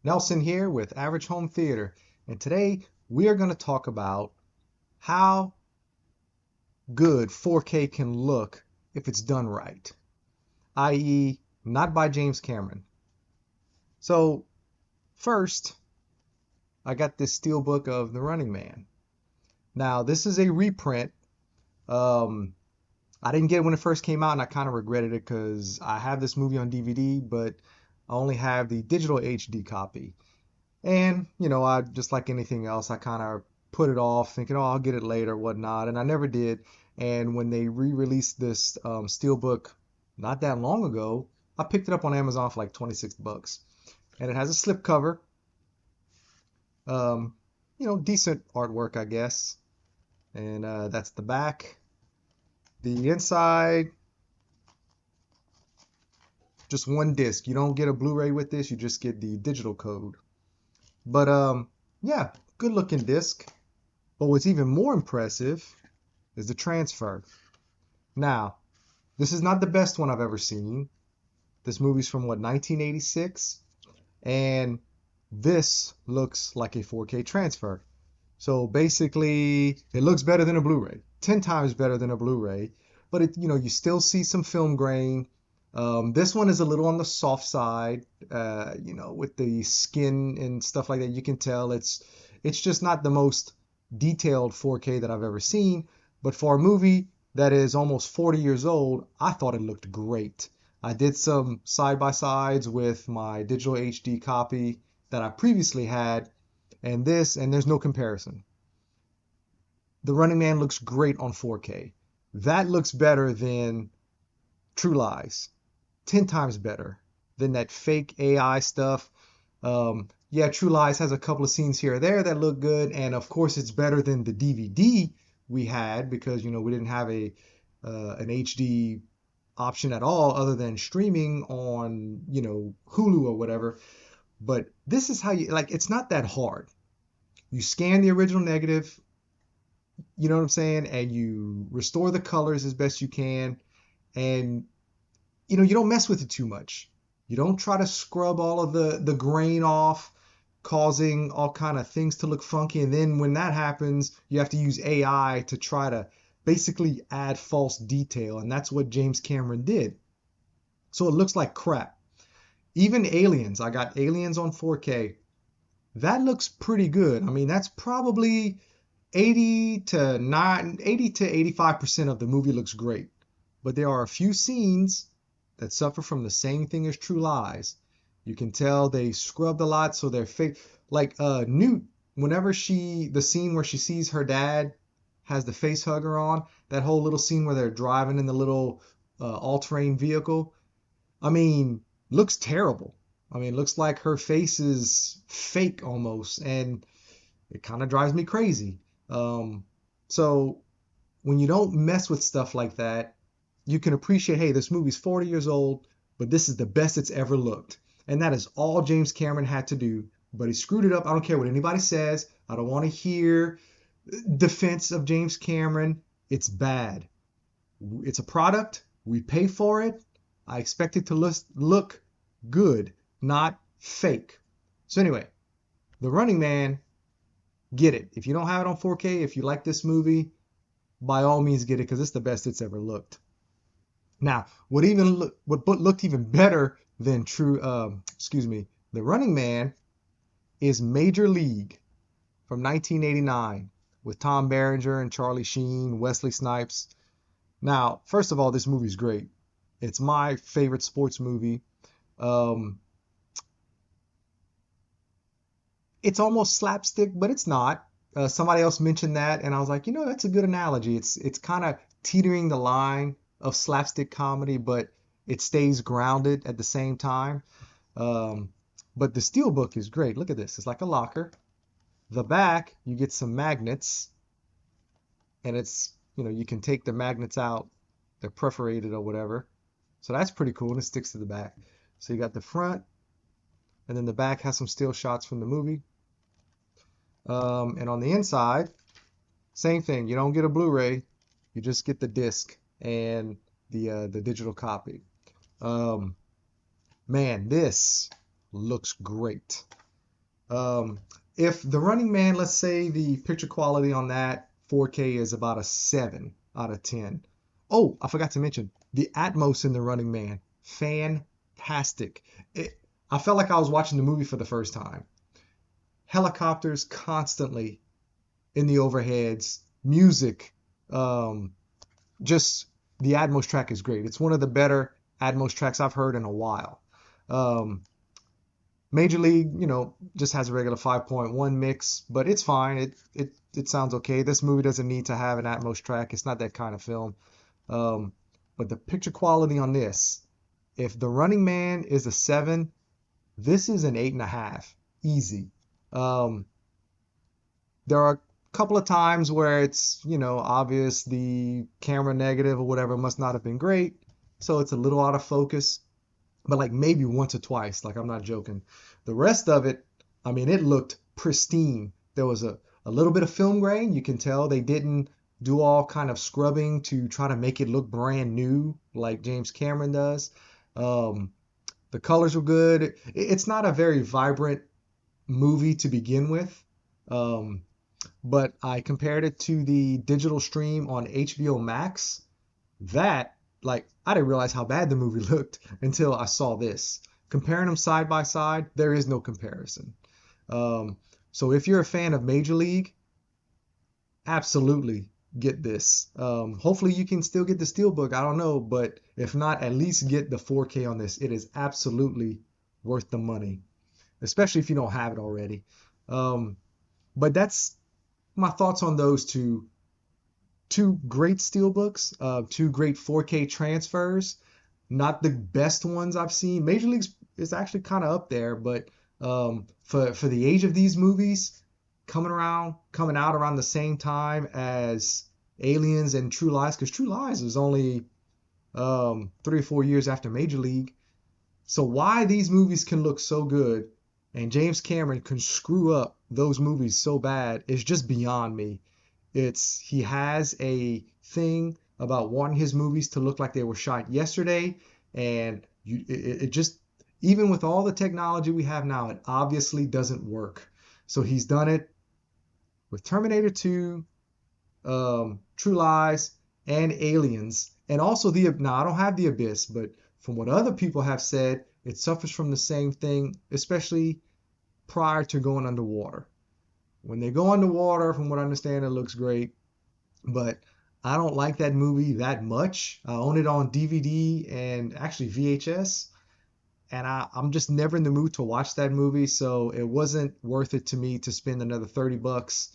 Nelson here with Average Home Theater, and today we are going to talk about how good 4K can look if it's done right, i.e., not by James Cameron. So, first, I got this steelbook of The Running Man. Now, this is a reprint. Um, I didn't get it when it first came out, and I kind of regretted it because I have this movie on DVD, but I only have the digital HD copy. And, I just like anything else, I kind of put it off thinking, oh, I'll get it later, whatnot. And I never did. And when they re-released this Steelbook not that long ago, I picked it up on Amazon for like 26 bucks. And it has a slipcover, um, decent artwork, I guess. And that's the back. The inside, just one disc. You don't get a Blu-ray with this, you just get the digital code. But yeah, good looking disc. But what's even more impressive is the transfer. Now, this is not the best one I've ever seen. This movie's from what, 1986? And this looks like a 4K transfer. So basically, it looks better than a Blu-ray, 10 times better than a Blu-ray. But you still see some film grain. This one is a little on the soft side, with the skin and stuff like that. You can tell it's just not the most detailed 4K that I've ever seen. But for a movie that is almost 40 years old, I thought it looked great. I did some side by sides with my digital HD copy that I previously had, and there's no comparison. The Running Man looks great on 4K. That looks better than True Lies. 10 times better than that fake AI stuff. Yeah, True Lies has a couple of scenes here or there that look good, and of course it's better than the DVD we had because we didn't have an HD option at all other than streaming on Hulu or whatever. But this is how you like. It's not that hard. You scan the original negative, you know what I'm saying, and you restore the colors as best you can, and you don't mess with it too much. You don't try to scrub all of the grain off, causing all kind of things to look funky. And then when that happens, you have to use AI to try to basically add false detail. And that's what James Cameron did. So it looks like crap. Even Aliens, I got Aliens on 4K. That looks pretty good. I mean, that's probably 80 to 85% of the movie looks great. But there are a few scenes that suffer from the same thing as True Lies. You can tell they scrubbed a lot, so their face, like Newt, whenever the scene where she sees her dad has the face hugger on, that whole little scene where they're driving in the little all-terrain vehicle, I mean, looks terrible. I mean, it looks like her face is fake almost, and it kind of drives me crazy. So when you don't mess with stuff like that, you can appreciate, hey, this movie's 40 years old, but this is the best it's ever looked. And that is all James Cameron had to do. But he screwed it up. I don't care what anybody says. I don't want to hear defense of James Cameron. It's bad. It's a product. We pay for it. I expect it to look good, not fake. So anyway, The Running Man, get it. If you don't have it on 4K, if you like this movie, by all means get it because it's the best it's ever looked. Now, what looked even better than The Running Man is Major League from 1989 with Tom Berenger and Charlie Sheen, Wesley Snipes. Now, first of all, this movie's great. It's my favorite sports movie. Um, it's almost slapstick, but it's not. Somebody else mentioned that, and I was like, that's a good analogy. It's kind of teetering the line of slapstick comedy, but it stays grounded at the same time. Um, but the Steelbook is great. Look at this. It's like a locker. The back, you get some magnets, and you can take the magnets out. They're perforated or whatever. So that's pretty cool, and it sticks to the back. So you got the front, and then the back has some still shots from the movie. And on the inside, same thing. You don't get a Blu-ray. You just get the disc and the digital copy. Um, Man, this looks great. Um, if The Running Man, let's say the picture quality on that 4K is about a 7 out of 10. Oh, I forgot to mention the Atmos in The Running Man. Fantastic. I felt like I was watching the movie for the first time. Helicopters constantly in the overheads, music, um, just the Atmos track is great. It's one of the better Atmos tracks I've heard in a while. Um, Major League, just has a regular 5.1 mix, but it's fine. It sounds okay. This movie doesn't need to have an Atmos track. It's not that kind of film. Um, but the picture quality on this, if The Running Man is a 7, this is an 8.5. Easy. Um, there are a couple of times where it's, obvious the camera negative or whatever must not have been great. So it's a little out of focus, but like maybe once or twice. Like I'm not joking. The rest of it, I mean, it looked pristine. There was a little bit of film grain. You can tell they didn't do all kind of scrubbing to try to make it look brand new like James Cameron does. Um, the colors were good. It's not a very vibrant movie to begin with. Um, but I compared it to the digital stream on HBO Max. That, like, I didn't realize how bad the movie looked until I saw this. Comparing them side by side, there is no comparison. Um, so if you're a fan of Major League, absolutely get this. Hopefully you can still get the Steelbook. I don't know, but if not, at least get the 4K on this. It is absolutely worth the money, especially if you don't have it already. Um, but that's my thoughts on those two great steelbooks, two great 4K transfers. Not the best ones I've seen. Major League's is actually kind of up there, but for the age of these movies, coming out around the same time as Aliens and True Lies, because True Lies is only 3 or 4 years after Major League. So why these movies can look so good and James Cameron can screw up those movies so bad is just beyond me. He has a thing about wanting his movies to look like they were shot yesterday, and it just, even with all the technology we have now, it obviously doesn't work. So he's done it with Terminator 2, True Lies, and Aliens, and also now I don't have The Abyss, but from what other people have said, it suffers from the same thing, especially prior to going underwater. When they go underwater, from what I understand, it looks great, but I don't like that movie that much. I own it on DVD and actually VHS, and I'm just never in the mood to watch that movie, so it wasn't worth it to me to spend another $30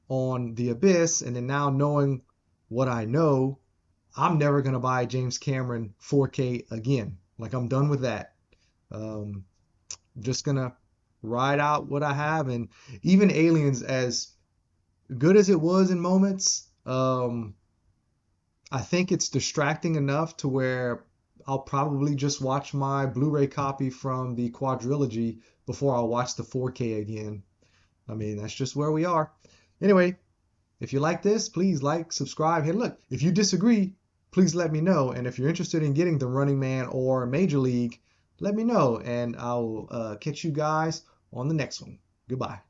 on The Abyss. And then now knowing what I know, I'm never gonna buy James Cameron 4K again. Like I'm done with that. Um, just gonna ride out what I have, and even Aliens, as good as it was in moments, I think it's distracting enough to where I'll probably just watch my Blu-ray copy from the quadrilogy before I'll watch the 4K again. I mean, that's just where we are. Anyway, if you like this, please like, subscribe. Hey, look, if you disagree, please let me know. And if you're interested in getting The Running Man or Major League, let me know, and I'll catch you guys on the next one. Goodbye.